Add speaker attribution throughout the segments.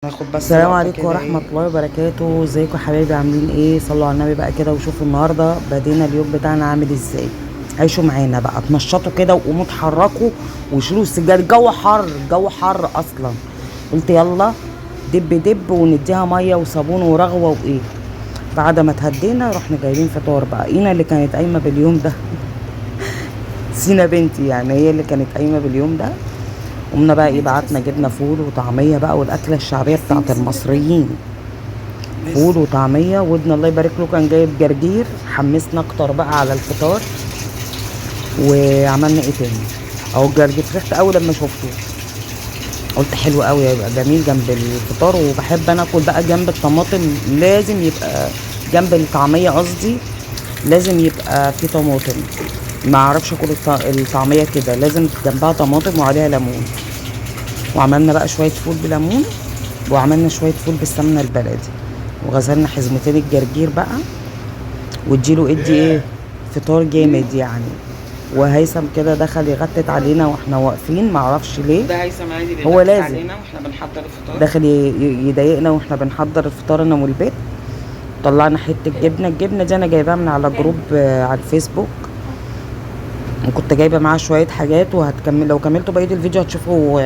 Speaker 1: ناخد بس
Speaker 2: السلام
Speaker 1: لقطة
Speaker 2: عليكم
Speaker 1: كده
Speaker 2: ورحمة الله وبركاته. ازيكم حبايبي؟ عاملين ايه؟ صلوا على النبي بقى كده وشوفوا النهاردة بدينا اليوم بتاعنا عامل ازاي. عيشوا معانا بقى، اتنشطوا كده وقوموا اتحركوا وشيلوا السجاد. الجو حر، الجو حر اصلا. قلت يلا دب دب ونديها مية وصابون ورغوة وايه. بعد ما اتهدينا رحنا جايبين فطار بقى. اينا اللي كانت قايمة باليوم ده. سينا بنتي يعني هي اللي كانت قايمة باليوم ده. قمنا بقى ايه، بعتنا جبنا فول وطعمية بقى، والاكلة الشعبية بتاعت المصريين. فول وطعمية، ودنا الله يبارك له كان جايب جرجير. حمسنا اكتر بقى على الفطار. وعملنا ايه تاني؟ اهو الجرجير فرحت اول لما شفته. قلت حلو قوي، هيبقى جميل جنب الفطار. وبحب انا اكل بقى جنب الطماطم، لازم يبقى جنب الطعمية قصدي، لازم يبقى في طماطم. ما اعرفش اكل الطعمية كده، لازم جنبها طماطم وعليها ليمون. وعملنا بقى شوية فول بليمون، وعملنا شوية فول بالسمنة البلدي. وغسلنا حزمتين الجرجير بقى. واديله ادي ايه، فطار جامد يعني. وهيثم كده دخل يغتت علينا واحنا واقفين، معرفش ليه.
Speaker 1: ده هيثم عادي
Speaker 2: هو
Speaker 1: بيغطس
Speaker 2: لازم
Speaker 1: علينا واحنا بنحضر الفطار.
Speaker 2: داخل يضايقنا واحنا بنحضر الفطار انا والبيت. طلعنا حته الجبنه دي انا جايباها من على جروب على الفيسبوك. وكنت جايبه معاه شويه حاجات، وهتكمل لو كملتوا بقيه الفيديو هتشوفوا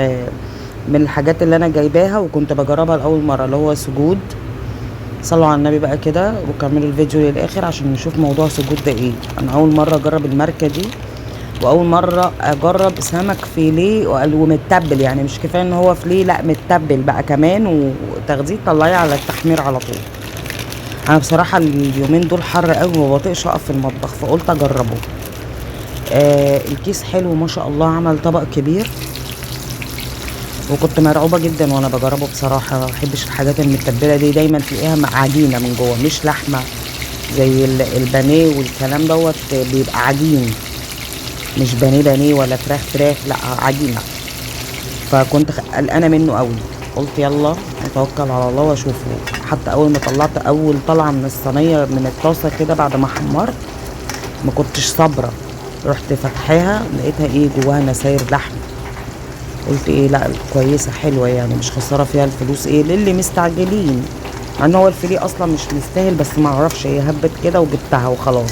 Speaker 2: من الحاجات اللي انا جايباها وكنت بجربها لاول مره، اللي هو سجود. صلوا على النبي بقى كده وكملوا الفيديو للاخر عشان نشوف موضوع سجود ده ايه. انا اول مره اجرب الماركه دي، واول مره اجرب سمك فيليه ومتبل. يعني مش كفايه ان هو فيليه، لا متبل بقى كمان، وتاخديه تطلعيه على التحمير على طول. انا بصراحه اليومين دول حر قوي وما بطيقش اقف في المطبخ، فقلت اجربه. الكيس حلو ما شاء الله، عمل طبق كبير. وكنت مرعوبه جدا وانا بجربه بصراحه. ما بحبش الحاجات المتبله دي، دايما تلاقيها عجينه من جوه مش لحمه. زي البانيه والكلام دوت بيبقى عجين، مش بانيه ولا فراخ، لا عجينه. فكنت قلقانه منه قوي. قلت يلا نتوكل على الله واشوفه. حتى اول ما طلعت اول طلعه من الصينيه من الطاسه كده بعد ما حمرت، ما كنتش صابره. رحت فتحاها لقيتها ايه، جواها نساير لحم. قلت ايه، لا كويسه حلوه يعني، مش خساره فيها الفلوس ايه للي مستعجلين. مع ان هو الفيليه اصلا مش مستاهل، بس ما اعرفش هي هبت كده وجبتها وخلاص.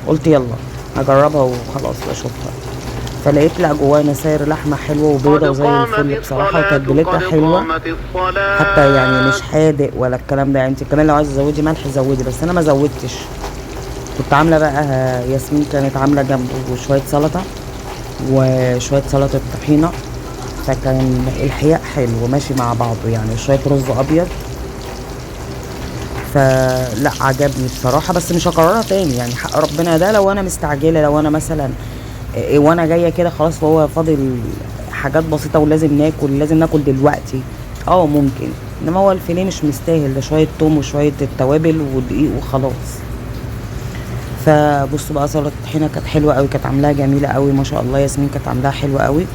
Speaker 2: قلت يلا هجربها وخلاص واشوفها. فلقيت لا جواها نساير لحمه حلوه وبيضه وزي الفل بصراحه، وتتبيلتها حلوه. حتى يعني مش حادق ولا الكلام ده. يعني انت كمان لو عايزه تزودي ملح زودي، بس انا ما زودتش. كنت عامله بقى، ياسمين كانت عامله جنبه شويه سلطه وشويه سلطه طحينه. فكان الحياء حلو ماشي مع بعضه يعني، شويه رز ابيض. فلا عجبني بصراحه، بس مش هكررها تاني يعني، حق ربنا. ده لو انا مستعجله، لو انا مثلا وانا جايه كده خلاص وهو فاضل حاجات بسيطه ولازم ناكل، لازم ناكل دلوقتي، ممكن. انما هو الفيليه مش مستاهل، ده شويه توم وشويه التوابل ودقيق وخلاص. فبصوا بقى، سلطه الطحينه كانت حلوه قوي، كانت عاملاها جميله قوي ما شاء الله. ياسمين كانت عاملاها حلوه قوي.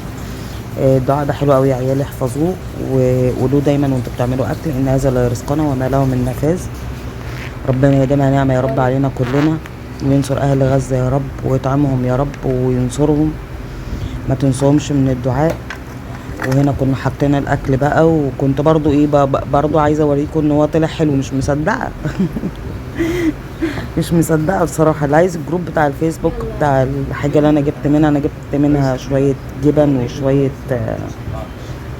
Speaker 2: الدعاء ده حلو قوي يا عيالي، احفظوه وقولوه دايما وانتوا بتعملوا اكل، ان هذا لا رزقنا وما له من نفاذ. ربنا يديمها نعمه يا رب علينا كلنا، وينصر اهل غزه يا رب، ويطعمهم يا رب وينصرهم. ما تنسوهمش من الدعاء. وهنا كنا حاطين الاكل بقى، وكنت برضو ايه برضو عايزه اوريكم ان هو طلع حلو، مش مصدقه. مش مصدقه بصراحه. اللي عايز الجروب بتاع الفيسبوك بتاع الحاجه اللي انا جبت منها، انا جبت منها شويه جبن وشويه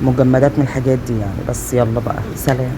Speaker 2: مجمدات من الحاجات دي يعني. بس يلا بقى، سلام.